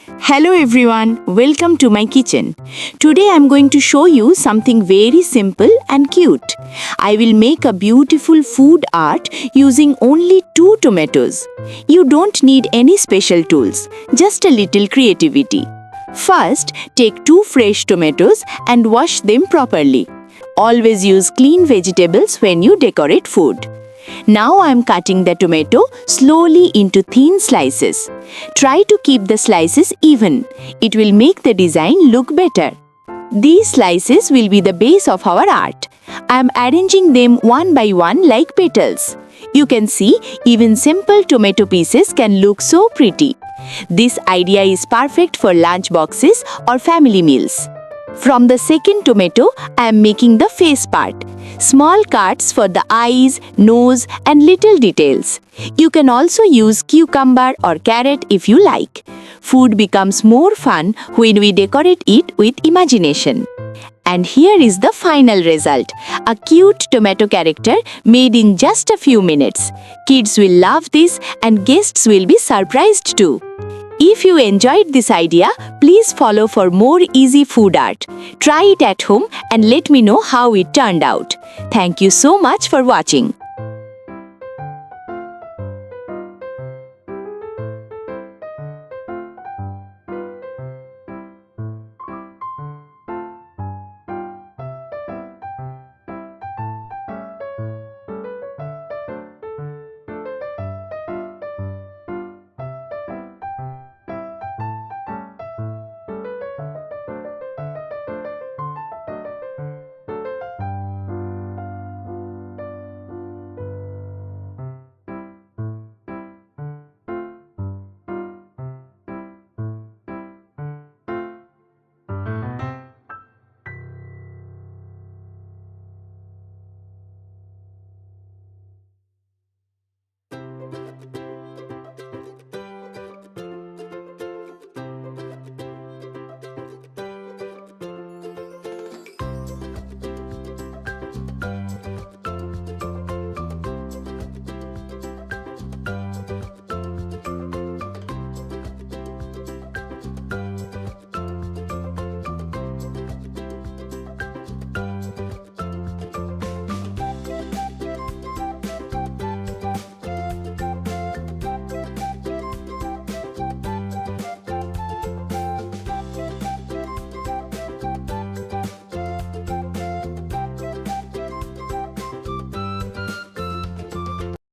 Hello everyone, welcome to my kitchen. Today I'm going to show you something very simple and cute. I will make a beautiful food art using only 2 tomatoes. You don't need any special tools, just a little creativity. First, take 2 fresh tomatoes and wash them properly. Always use clean vegetables when you decorate food. Now I am cutting the tomato slowly into thin slices. Try to keep the slices even. It will make the design look better. These slices will be the base of our art. I am arranging them one by one like petals. You can see even simple tomato pieces can look so pretty. This idea is perfect for lunch boxes or family meals. From the second tomato, I am making the face part. Small cuts for the eyes, nose and little details. You can also use cucumber or carrot if you like. Food becomes more fun when we decorate it with imagination. And here is the final result. A cute tomato character made in just a few minutes. Kids will love this and guests will be surprised too. If you enjoyed this idea, please follow for more easy food art. Try it at home and let me know how it turned out. Thank you so much for watching.